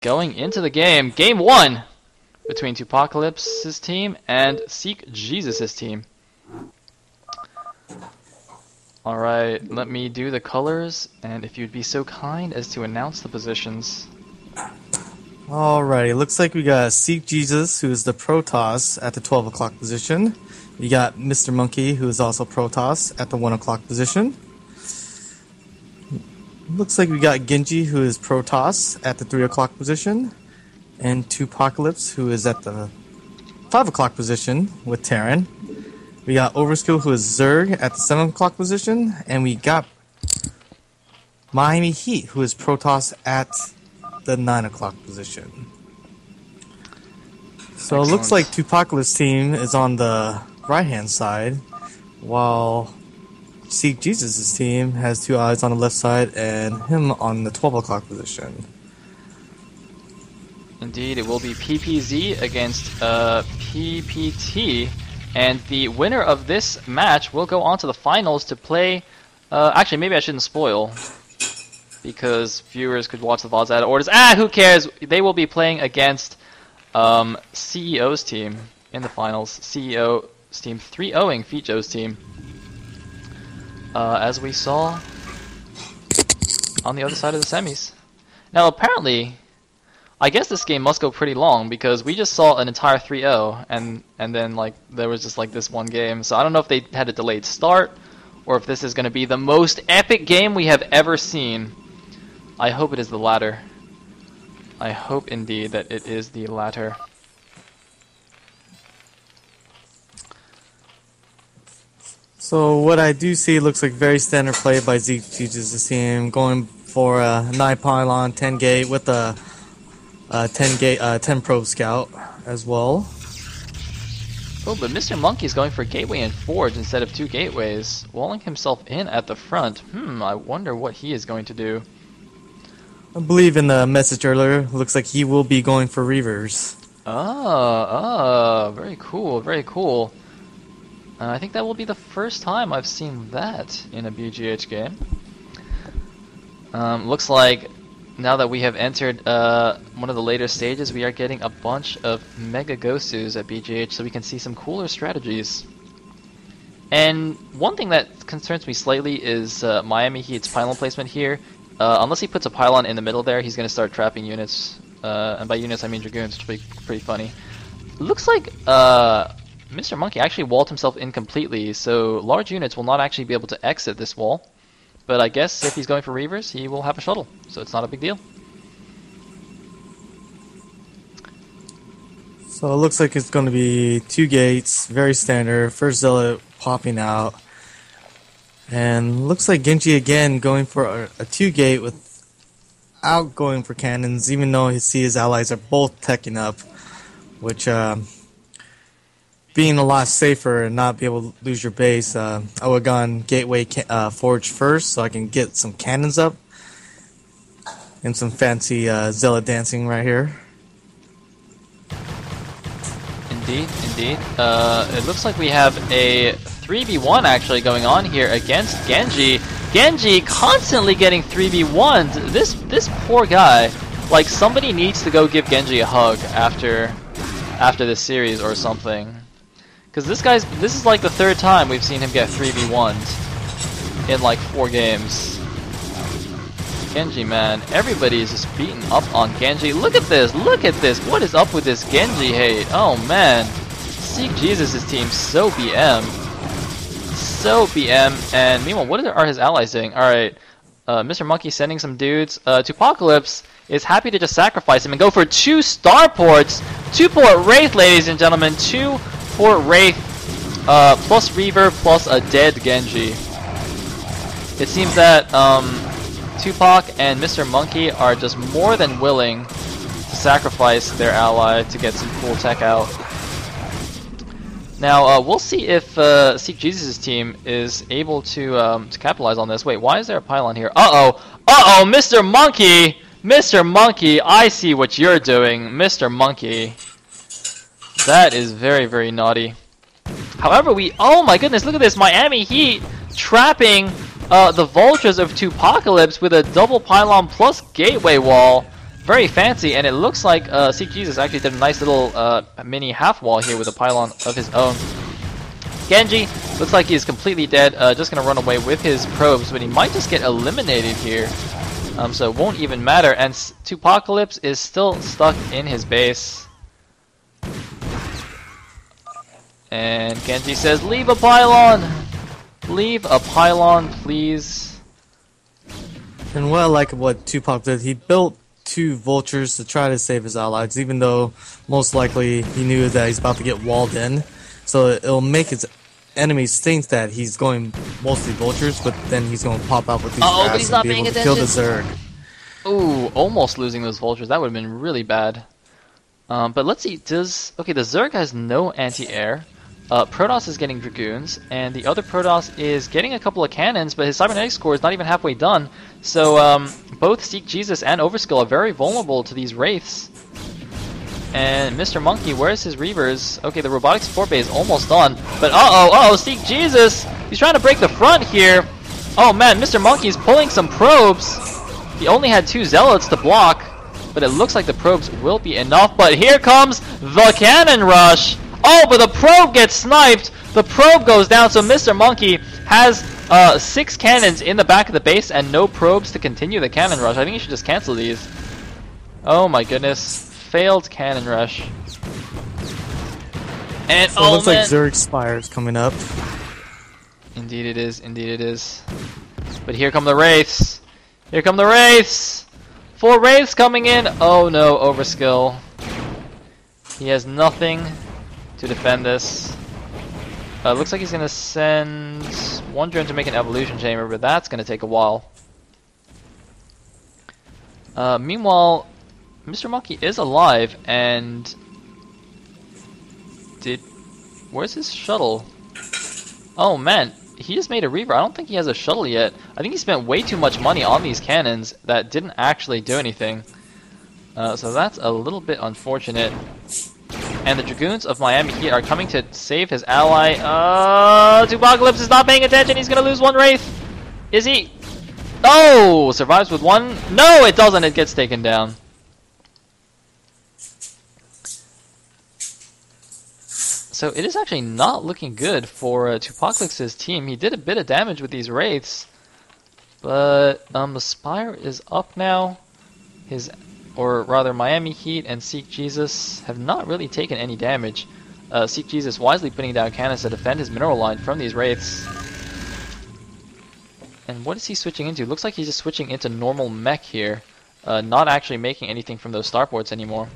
going into the game. Game 1 between 2Pacalypse's team and SeeK.JeSuS's team. Alright, let me do the colors, and if you'd be so kind as to announce the positions. Alrighty, looks like we got SeeK.JeSuS, who is the Protoss at the 12 o'clock position. We got Mr. Monkey, who is also Protoss at the 1 o'clock position. Looks like we got Genji, who is Protoss at the 3 o'clock position. And 2Pacalypse, who is at the 5 o'clock position with Terran. We got Overskill, who is Zerg at the 7 o'clock position. And we got Miami Heat, who is Protoss at the 9 o'clock position. So it looks like 2Pacalypse's team is on the right-hand side, while SeeK.JeSuS's team has 2 eyes on the left side and him on the 12 o'clock position. Indeed, it will be PPZ against PPT, and the winner of this match will go on to the finals to play... actually, maybe I shouldn't spoil, because viewers could watch the VODs out of orders. Who cares? They will be playing against CEO's team in the finals. CEO's team 3-0ing Feejo's team. As we saw on the other side of the semis. Now apparently, I guess this game must go pretty long because we just saw an entire 3-0 and then like there was just like this one game. So I don't know if they had a delayed start or if this is going to be the most epic game we have ever seen. I hope it is the latter. I hope indeed that it is the latter. So what I do see looks like very standard play by SeeK.JeSuS's team, going for a 9 pylon, 10 gate with a 10 probe scout as well. Oh, but Mr. Monkey is going for gateway and forge instead of 2 gateways, walling himself in at the front. I wonder what he is going to do. I believe in the message earlier, looks like he will be going for reavers. Very cool, very cool. I think that will be the first time I've seen that in a BGH game. Looks like now that we have entered one of the later stages, we are getting a bunch of Mega Gosus at BGH, so we can see some cooler strategies. And one thing that concerns me slightly is Miami Heat's pylon placement here. Unless he puts a pylon in the middle there, he's going to start trapping units. And by units, I mean dragoons, which will be pretty funny. Looks like Mr. Monkey actually walled himself in completely, so large units will not actually be able to exit this wall. But I guess if he's going for reavers, he will have a shuttle, so it's not a big deal. So it looks like it's going to be 2 gates, very standard, first zealot popping out. And looks like Genji again going for a 2 gate without going for cannons, even though his allies are both teching up, which being a lot safer and not be able to lose your base, I would have gone gateway forge first so I can get some cannons up and some fancy zealot dancing right here. Indeed, indeed. It looks like we have a 3v1 actually going on here against Genji. Genji constantly getting 3v1'd. This poor guy. Like, somebody needs to go give Genji a hug after this series or something. Because this is like the 3rd time we've seen him get 3v1'd in like 4 games. Genji, man, everybody is just beating up on Genji. Look at this, what is up with this Genji hate? Oh man, SeeK.JeSuS's team so BM, and meanwhile, what are his allies doing? Alright, Mr. Monkey sending some dudes. 2Pacalypse is happy to just sacrifice him and go for 2 starports, 2 port Wraith, ladies and gentlemen, 2 port Wraith, plus Reaver, plus a dead Genji. It seems that, 2Pac and Mr. Monkey are just more than willing to sacrifice their ally to get some cool tech out. Now, we'll see if SeeK.JeSuS's team is able to capitalize on this. Wait, why is there a pylon here? Uh-oh, Mr. Monkey! Mr. Monkey, I see what you're doing, Mr. Monkey. That is very, very naughty. However, oh my goodness, look at this, Miami Heat trapping the Vultures of 2Pacalypse with a double pylon plus gateway wall. very fancy, and it looks like SeeK.JeSuS actually did a nice little mini half wall here with a pylon of his own. Genji looks like he's completely dead, just gonna run away with his probes, but he might just get eliminated here. So it won't even matter, and 2Pacalypse is still stuck in his base. And Genji says, leave a pylon! Leave a pylon, please. And what I like what 2Pac did, he built 2 vultures to try to save his allies, even though most likely he knew that he's about to get walled in. So it'll make his enemies think that he's going mostly vultures, but then he's going to pop out with these but rats he's and not be paying able to kill the attention. Zerg. Ooh, almost losing those vultures. That would have been really bad. But let's see, the Zerg has no anti-air. Protoss is getting Dragoons, and the other Protoss is getting a couple of cannons, but his cybernetic score is not even halfway done. So both SeeK.JeSuS and Overskill are very vulnerable to these Wraiths. And Mr. Monkey, where's his Reavers? Okay, the robotic support bay is almost done, but SeeK.JeSuS! He's trying to break the front here. Oh man, Mr. Monkey's pulling some probes. He only had 2 Zealots to block, but it looks like the probes will be enough. But here comes the cannon rush! Oh, but the probe gets sniped! The probe goes down, so Mr. Monkey has 6 cannons in the back of the base and no probes to continue the cannon rush. I think you should just cancel these. Oh my goodness. Failed cannon rush. And so it looks like Zerg Spire's coming up. Indeed it is, indeed it is. But here come the Wraiths! Here come the Wraiths! 4 Wraiths coming in! Oh no, Overskill. He has nothing to defend this. Looks like he's gonna send 1 drone to make an evolution chamber, but that's gonna take a while. Meanwhile, Mr. Monkey is alive, and where's his shuttle? Oh man, he just made a Reaver. I don't think he has a shuttle yet. I think he spent way too much money on these cannons that didn't actually do anything. So that's a little bit unfortunate. And the Dragoons of Miami Heat are coming to save his ally. 2Pacalypse is not paying attention. He's going to lose 1 Wraith. Is he? Oh! Survives with 1. No, it doesn't. It gets taken down. So it is actually not looking good for 2Pacalypse's team. He did a bit of damage with these Wraiths. But the Spire is up now. Miami Heat and SeeK.JeSuS have not really taken any damage. SeeK.JeSuS wisely putting down cannons to defend his mineral line from these Wraiths. And what is he switching into? Looks like he's just switching into normal mech here. Not actually making anything from those starports anymore.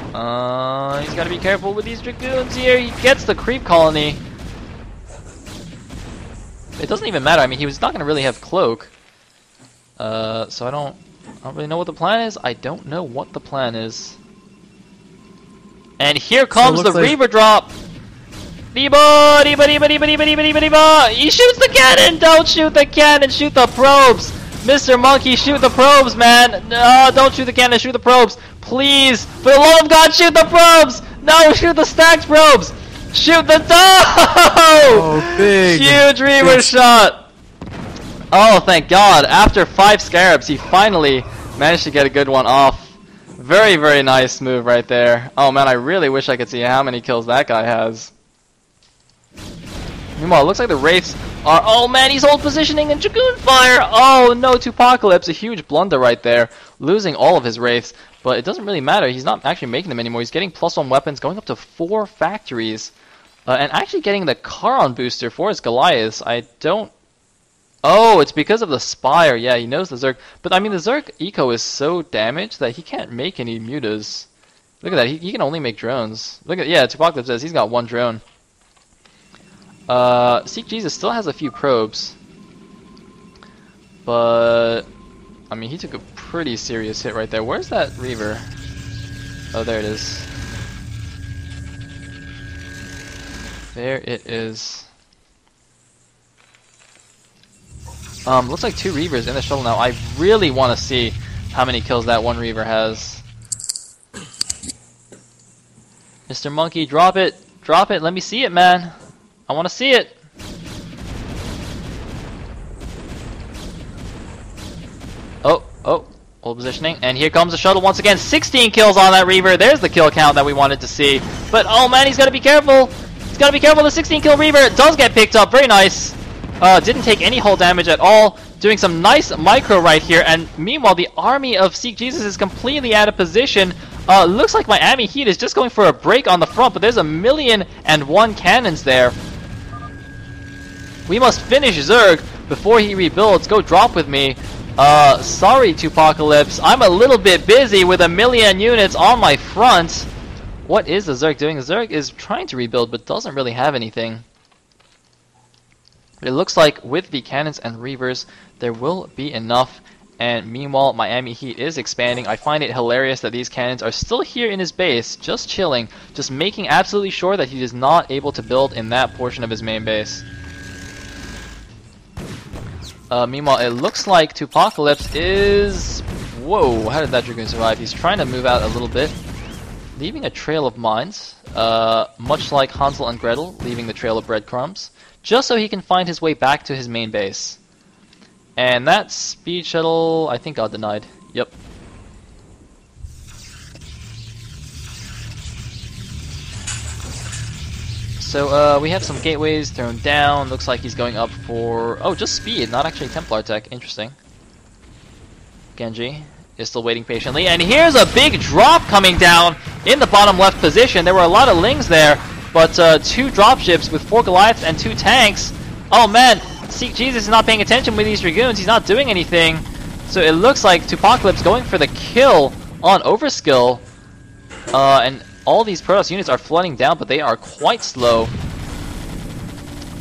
He's got to be careful with these Dragoons here. He gets the creep colony. It doesn't even matter. I mean, he was not going to really have cloak. So I don't really know what the plan is. I don't know what the plan is. And here comes the Reaver drop. Deba, deba, deba, deba, deba, deba, deba, deba. He shoots the cannon. Don't shoot the cannon. Shoot the probes. Mr. Monkey, shoot the probes, man. No, don't shoot the cannon. Shoot the probes. Please, for the love of God, shoot the probes. No, shoot the stacked probes. Shoot the Oh, big. Huge Reaver shot. Oh, thank God. After 5 Scarabs, he finally managed to get a good one off. Very, very nice move right there. Oh, man, I really wish I could see how many kills that guy has. Meanwhile, it looks like the Wraiths are... Oh, man, he's hold positioning and Dragoon fire. Oh, no, 2Pacalypse. A huge blunder right there. Losing all of his Wraiths. But it doesn't really matter. He's not actually making them anymore. He's getting +1 weapons, going up to 4 factories. And actually getting the Charon booster for his Goliaths. I don't... Oh, it's because of the Spire. Yeah, he knows the Zerg. But, I mean, the Zerg eco is so damaged that he can't make any mutas. Look at that. He can only make drones. Look at... Yeah, 2Pacalypse says he's got 1 drone. SeeK.JeSuS still has a few probes. But... I mean, he took a pretty serious hit right there. Where's that Reaver? Oh, there it is. There it is. Looks like 2 Reavers in the shuttle now. I really want to see how many kills that 1 Reaver has. Mr. Monkey, drop it. Drop it. Let me see it, man. I want to see it. Hold positioning, and here comes the shuttle once again. 16 kills on that Reaver. There's the kill count that we wanted to see. But oh man, he's got to be careful. He's got to be careful. The 16 kill Reaver does get picked up. Very nice. Didn't take any hull damage at all. Doing some nice micro right here. And meanwhile, the army of SeeK.JeSuS is completely out of position. Looks like Miami Heat is just going for a break on the front, but there's 1,000,001 cannons there. We must finish Zerg before he rebuilds. Go drop with me. Sorry, 2Pacalypse. I'm a little bit busy with 1,000,000 units on my front. What is the Zerg doing? The Zerg is trying to rebuild, but doesn't really have anything. But it looks like with the cannons and Reavers, there will be enough. And meanwhile, Miami Heat is expanding. I find it hilarious that these cannons are still here in his base, just chilling, just making absolutely sure that he is not able to build in that portion of his main base. Meanwhile, it looks like 2Pacalypse is... Whoa, how did that Dragoon survive? He's trying to move out a little bit, leaving a trail of mines, much like Hansel and Gretel, leaving the trail of breadcrumbs, just so he can find his way back to his main base. And that speed shuttle, I think, got denied. Yep. So we have some gateways thrown down. Looks like he's going up for... Oh, just speed, not actually Templar tech. Interesting. Genji is still waiting patiently. And here's a big drop coming down in the bottom left position. There were a lot of Lings there, but 2 dropships with 4 Goliaths and 2 tanks. Oh man, SeeK.JeSuS is not paying attention with these Dragoons. He's not doing anything. So it looks like 2Pacalypse going for the kill on Overskill. And all these Protoss units are flooding down, but they are quite slow.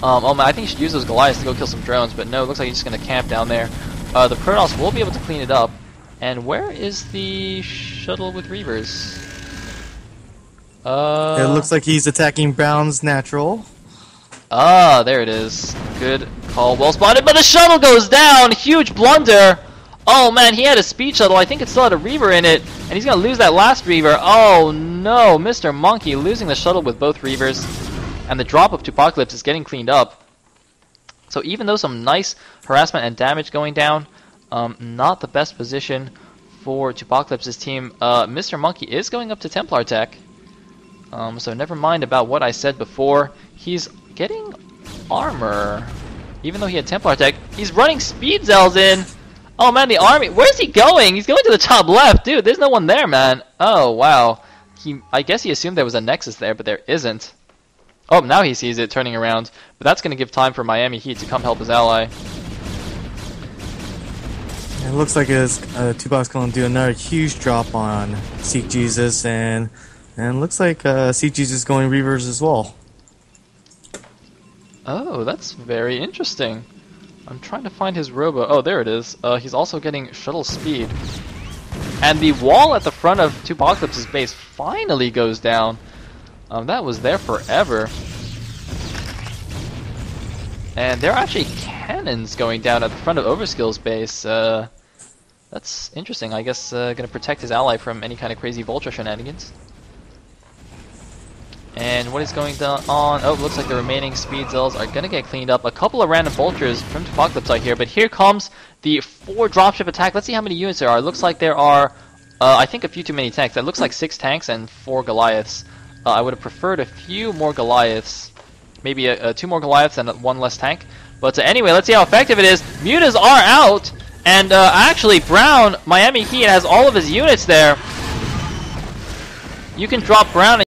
Oh man, I think he should use those Goliaths to go kill some drones, but no, it looks like he's just going to camp down there. The Protoss will be able to clean it up. And where is the shuttle with Reavers? It looks like he's attacking Brown's natural. Ah, there it is. Good call, well spotted, but the shuttle goes down! Huge blunder! Oh man, he had a speed shuttle. I think it still had a Reaver in it, and he's gonna lose that last Reaver. Oh no, Mr. Monkey losing the shuttle with both Reavers, and the drop of 2Pacalypse is getting cleaned up. So even though some nice harassment and damage going down, not the best position for 2Pacalypse's team. Mr. Monkey is going up to Templar tech, so never mind about what I said before. He's getting armor, even though he had Templar tech. He's running speed zells in. Oh man, the army. Where's he going? He's going to the top left, dude. There's no one there, man. Oh wow. I guess he assumed there was a Nexus there, but there isn't. Oh, now he sees it turning around, but that's going to give time for Miami Heat to come help his ally. It looks like his 2Pa's going to do another huge drop on SeeK.JeSuS, and looks like SeeK.JeSuS is going Reavers as well. Oh, that's very interesting. I'm trying to find his robo. Oh, there it is. He's also getting shuttle speed. And the wall at the front of 2Pacalypse's base finally goes down. That was there forever. And there are actually cannons going down at the front of Overskill's base. That's interesting. I guess gonna protect his ally from any kind of crazy Vulture shenanigans. And what is going on? Oh, looks like the remaining speed zells are gonna get cleaned up. A couple of random vultures from 2Pacalypse out here, but here comes the 4 dropship attack. Let's see how many units there are. It looks like there are, I think, a few too many tanks. That looks like 6 tanks and 4 Goliaths. I would have preferred a few more Goliaths, maybe 2 more Goliaths and 1 less tank. But anyway, let's see how effective it is. Mutas are out, and actually, Brown, Miami Heat has all of his units there. You can drop Brown.